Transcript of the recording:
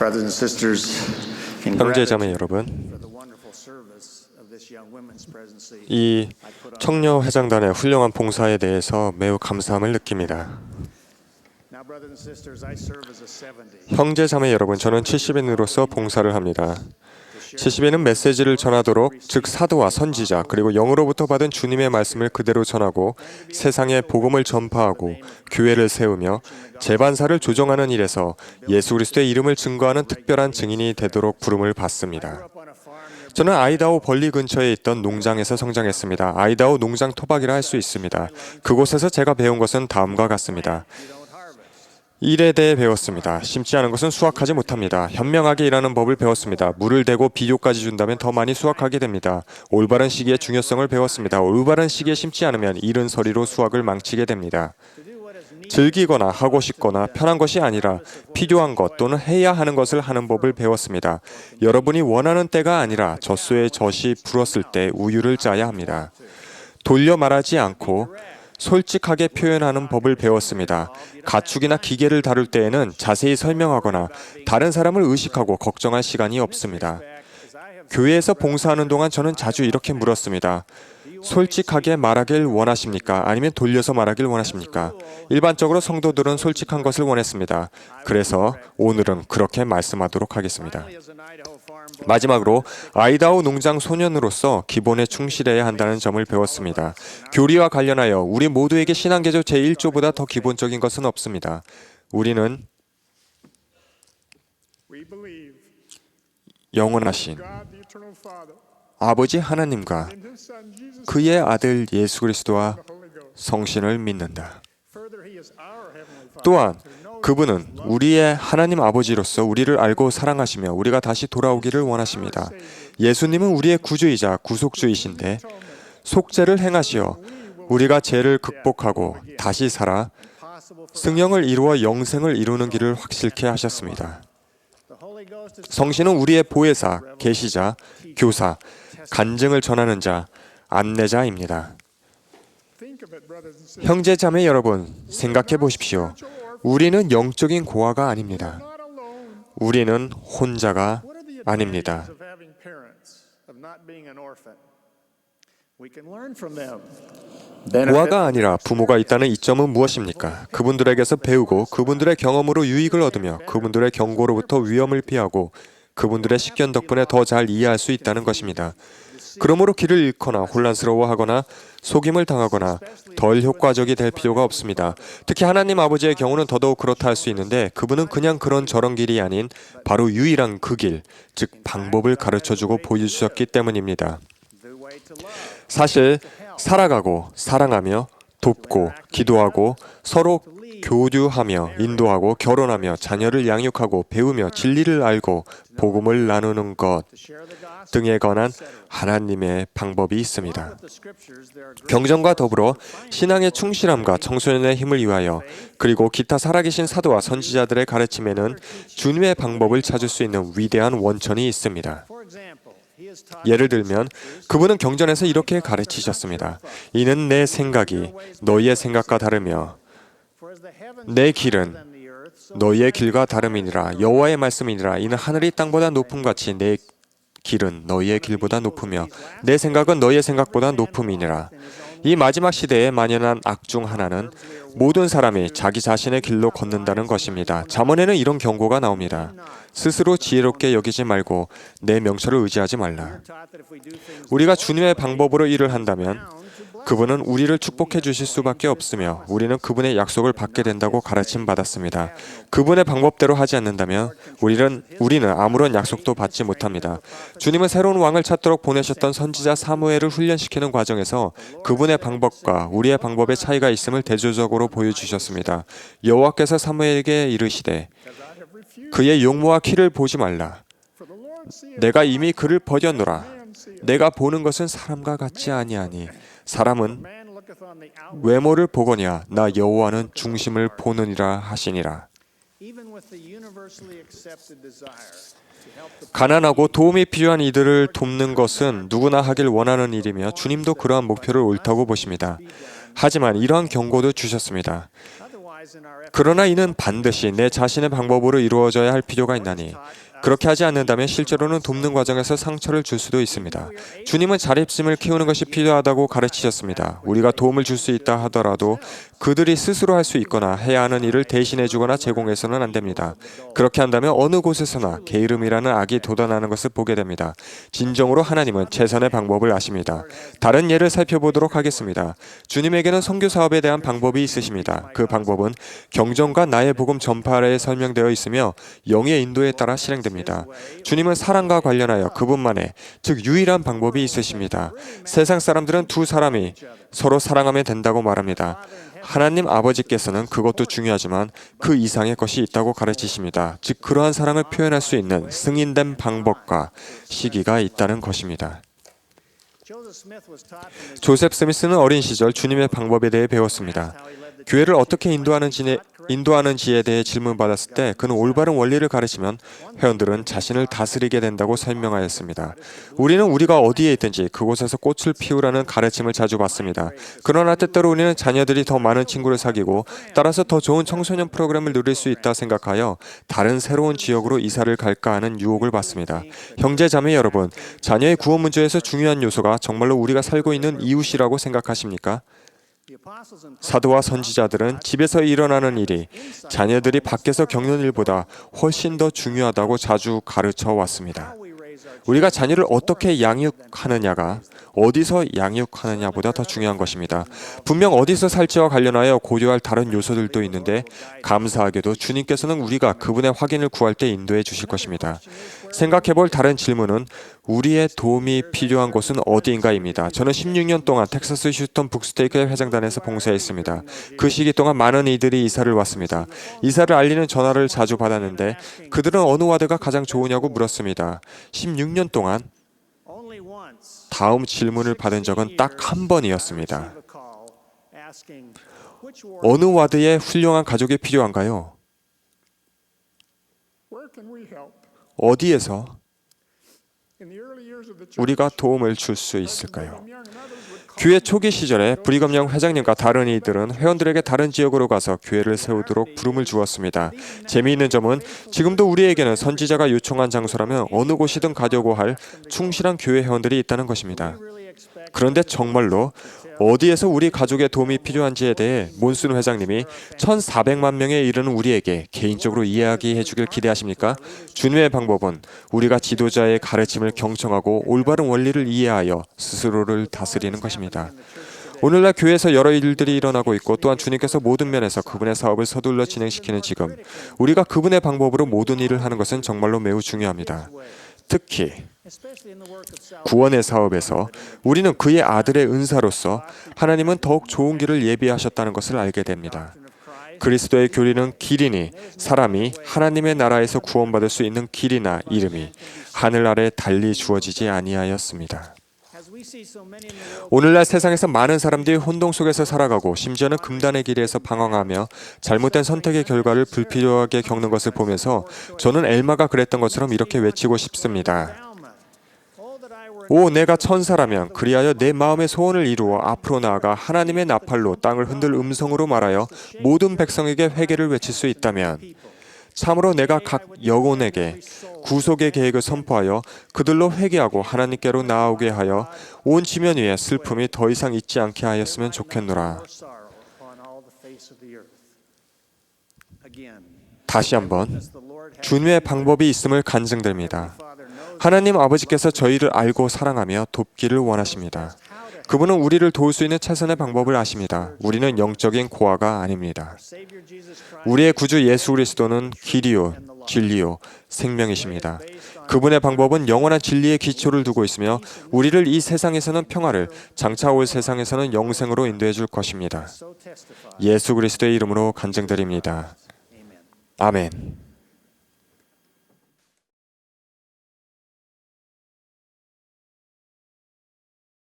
Brothers and sisters, in 형제자매 gratitude 여러분, for the wonderful service of this young women's presidency, 이 청년 회장단의 훌륭한 봉사에 대해서 매우 감사함을 느낍니다. now brothers and sisters, I serve as a 70. 형제자매 여러분, 저는 70인으로서 봉사를 합니다. 70인은 메시지를 전하도록, 즉 사도와 선지자 그리고 영으로부터 받은 주님의 말씀을 그대로 전하고 세상에 복음을 전파하고 교회를 세우며 재반사를 조정하는 일에서 예수 그리스도의 이름을 증거하는 특별한 증인이 되도록 부름을 받습니다. 저는 아이다호 벌리 근처에 있던 농장에서 성장했습니다. 아이다호 농장 토박이라 할 수 있습니다. 그곳에서 제가 배운 것은 다음과 같습니다. 일에 대해 배웠습니다. 심지 않은 것은 수확하지 못합니다. 현명하게 일하는 법을 배웠습니다. 물을 대고 비료까지 준다면 더 많이 수확하게 됩니다. 올바른 시기의 중요성을 배웠습니다. 올바른 시기에 심지 않으면 이른 서리로 수확을 망치게 됩니다. 즐기거나 하고 싶거나 편한 것이 아니라 필요한 것 또는 해야 하는 것을 하는 법을 배웠습니다. 여러분이 원하는 때가 아니라 젖소에 젖이 불었을 때 우유를 짜야 합니다. 돌려 말하지 않고 솔직하게 표현하는 법을 배웠습니다. 가축이나 기계를 다룰 때에는 자세히 설명하거나 다른 사람을 의식하고 걱정할 시간이 없습니다. 교회에서 봉사하는 동안 저는 자주 이렇게 물었습니다. 솔직하게 말하길 원하십니까? 아니면 돌려서 말하길 원하십니까? 일반적으로 성도들은 솔직한 것을 원했습니다. 그래서 오늘은 그렇게 말씀하도록 하겠습니다. 마지막으로 아이다호 농장 소년으로서 기본에 충실해야 한다는 점을 배웠습니다. 교리와 관련하여 우리 모두에게 신앙계조 제1조보다 더 기본적인 것은 없습니다. 우리는 영원하신 아버지 하나님과 그의 아들 예수 그리스도와 성신을 믿는다. 또한 그분은 우리의 하나님 아버지로서 우리를 알고 사랑하시며 우리가 다시 돌아오기를 원하십니다. 예수님은 우리의 구주이자 구속주이신데 속죄를 행하시어 우리가 죄를 극복하고 다시 살아 승령을 이루어 영생을 이루는 길을 확실케 하셨습니다. 성신은 우리의 보혜사, 계시자, 교사, 간증을 전하는 자, 안내자입니다. 형제 자매 여러분, 생각해 보십시오. 우리는 영적인 고아가 아닙니다. 우리는 혼자가 아닙니다. 고아가 아니라 부모가 있다는 이점은 무엇입니까? 그분들에게서 배우고 그분들의 경험으로 유익을 얻으며 그분들의 경고로부터 위험을 피하고 그분들의 식견 덕분에 더 잘 이해할 수 있다는 것입니다. 그러므로 길을 잃거나 혼란스러워하거나 속임을 당하거나 덜 효과적이 될 필요가 없습니다. 특히 하나님 아버지의 경우는 더더욱 그렇다 할 수 있는데 그분은 그냥 그런 저런 길이 아닌 바로 유일한 그 길, 즉 방법을 가르쳐주고 보여주셨기 때문입니다. 사실 살아가고 사랑하며 돕고 기도하고 서로 교류하며 인도하고 결혼하며 자녀를 양육하고 배우며 진리를 알고 복음을 나누는 것 등에 관한 하나님의 방법이 있습니다. 경전과 더불어 신앙의 충실함과 청소년의 힘을 위하여 그리고 기타 살아계신 사도와 선지자들의 가르침에는 주님의 방법을 찾을 수 있는 위대한 원천이 있습니다. 예를 들면 그분은 경전에서 이렇게 가르치셨습니다. 이는 내 생각이 너희의 생각과 다르며 내 길은 너희의 길과 다름이니라. 여호와의 말씀이니라. 이는 하늘이 땅보다 높음같이 내 길은 너희의 길보다 높으며 내 생각은 너희의 생각보다 높음이니라. 이 마지막 시대에 만연한 악 중 하나는 모든 사람이 자기 자신의 길로 걷는다는 것입니다. 잠언에는 이런 경고가 나옵니다. 스스로 지혜롭게 여기지 말고 내 명철을 의지하지 말라. 우리가 주님의 방법으로 일을 한다면 그분은 우리를 축복해 주실 수밖에 없으며 우리는 그분의 약속을 받게 된다고 가르침 받았습니다. 그분의 방법대로 하지 않는다면 우리는 아무런 약속도 받지 못합니다. 주님은 새로운 왕을 찾도록 보내셨던 선지자 사무엘을 훈련시키는 과정에서 그분의 방법과 우리의 방법의 차이가 있음을 대조적으로 보여주셨습니다. 여호와께서 사무엘에게 이르시되 그의 용모와 키를 보지 말라. 내가 이미 그를 버렸노라. 내가 보는 것은 사람과 같지 아니하니 사람은 외모를 보거냐 나 여호와는 중심을 보느니라 하시니라. 가난하고 도움이 필요한 이들을 돕는 것은 누구나 하길 원하는 일이며 주님도 그러한 목표를 옳다고 보십니다. 하지만 이러한 경고도 주셨습니다. 그러나 이는 반드시 내 자신의 방법으로 이루어져야 할 필요가 있나니 그렇게 하지 않는다면 실제로는 돕는 과정에서 상처를 줄 수도 있습니다. 주님은 자립심을 키우는 것이 필요하다고 가르치셨습니다. 우리가 도움을 줄 수 있다 하더라도 그들이 스스로 할 수 있거나 해야 하는 일을 대신해 주거나 제공해서는 안 됩니다. 그렇게 한다면 어느 곳에서나 게으름이라는 악이 돋아나는 것을 보게 됩니다. 진정으로 하나님은 최선의 방법을 아십니다. 다른 예를 살펴보도록 하겠습니다. 주님에게는 선교 사업에 대한 방법이 있으십니다. 그 방법은 경전과 나의 복음 전파에 설명되어 있으며 영의 인도에 따라 실행됩니다. 주님은 사랑과 관련하여 그분만의, 즉 유일한 방법이 있으십니다. 세상 사람들은 두 사람이 서로 사랑하면 된다고 말합니다. 하나님 아버지께서는 그것도 중요하지만 그 이상의 것이 있다고 가르치십니다. 즉 그러한 사랑을 표현할 수 있는 승인된 방법과 시기가 있다는 것입니다. 조셉 스미스는 어린 시절 주님의 방법에 대해 배웠습니다. 교회를 어떻게 인도하는지에 대해 질문받았을 때 그는 올바른 원리를 가르치면 회원들은 자신을 다스리게 된다고 설명하였습니다. 우리는 우리가 어디에 있든지 그곳에서 꽃을 피우라는 가르침을 자주 받습니다. 그러나 때때로 우리는 자녀들이 더 많은 친구를 사귀고 따라서 더 좋은 청소년 프로그램을 누릴 수 있다 생각하여 다른 새로운 지역으로 이사를 갈까 하는 유혹을 받습니다. 형제 자매 여러분, 자녀의 구원 문제에서 중요한 요소가 정말로 우리가 살고 있는 이웃이라고 생각하십니까? 사도와 선지자들은 집에서 일어나는 일이 자녀들이 밖에서 겪는 일보다 훨씬 더 중요하다고 자주 가르쳐 왔습니다. 우리가 자녀를 어떻게 양육하느냐가 어디서 양육하느냐보다 더 중요한 것입니다. 분명 어디서 살지와 관련하여 고려할 다른 요소들도 있는데 감사하게도 주님께서는 우리가 그분의 확인을 구할 때 인도해 주실 것입니다. 생각해볼 다른 질문은 우리의 도움이 필요한 곳은 어디인가입니다. 저는 16년 동안 텍사스 휴스턴 북스테이크 회장단에서 봉사했습니다. 그 시기 동안 많은 이들이 이사를 왔습니다. 이사를 알리는 전화를 자주 받았는데 그들은 어느 와드가 가장 좋으냐고 물었습니다. 16년 동안 다음 질문을 받은 적은 딱 한 번이었습니다. 어느 와드에 훌륭한 가족이 필요한가요? 어디에서 우리가 도움을 줄 수 있을까요? 교회 초기 시절에 브리검영 회장님과 다른 이들은 회원들에게 다른 지역으로 가서 교회를 세우도록 부름을 주었습니다. 재미있는 점은 지금도 우리에게는 선지자가 요청한 장소라면 어느 곳이든 가려고 할 충실한 교회 회원들이 있다는 것입니다. 그런데 정말로 어디에서 우리 가족의 도움이 필요한지에 대해 몬슨 회장님이 1,400만 명에 이르는 우리에게 개인적으로 이야기해 주길 기대하십니까? 주님의 방법은 우리가 지도자의 가르침을 경청하고 올바른 원리를 이해하여 스스로를 다스리는 것입니다. 오늘날 교회에서 여러 일들이 일어나고 있고 또한 주님께서 모든 면에서 그분의 사업을 서둘러 진행시키는 지금 우리가 그분의 방법으로 모든 일을 하는 것은 정말로 매우 중요합니다. 특히 구원의 사업에서 우리는 그의 아들의 은사로서 하나님은 더욱 좋은 길을 예비하셨다는 것을 알게 됩니다. 그리스도의 교리는 길이니 사람이 하나님의 나라에서 구원받을 수 있는 길이나 이름이 하늘 아래 달리 주어지지 아니하였습니다. 오늘날 세상에서 많은 사람들이 혼동 속에서 살아가고 심지어는 금단의 길에서 방황하며 잘못된 선택의 결과를 불필요하게 겪는 것을 보면서 저는 엘마가 그랬던 것처럼 이렇게 외치고 싶습니다. 오, 내가 천사라면 그리하여 내 마음의 소원을 이루어 앞으로 나아가 하나님의 나팔로 땅을 흔들 음성으로 말하여 모든 백성에게 회개를 외칠 수 있다면 참으로 내가 각 영혼에게 구속의 계획을 선포하여 그들로 회개하고 하나님께로 나아오게 하여 온 지면 위에 슬픔이 더 이상 있지 않게 하였으면 좋겠노라. 다시 한번 주님의 방법이 있음을 간증드립니다. 하나님 아버지께서 저희를 알고 사랑하며 돕기를 원하십니다. 그분은 우리를 도울 수 있는 최선의 방법을 아십니다. 우리는 영적인 고아가 아닙니다. 우리의 구주 예수 그리스도는 길이요, 진리요, 생명이십니다. 그분의 방법은 영원한 진리의 기초를 두고 있으며 우리를 이 세상에서는 평화를, 장차 올 세상에서는 영생으로 인도해 줄 것입니다. 예수 그리스도의 이름으로 간증드립니다. 아멘.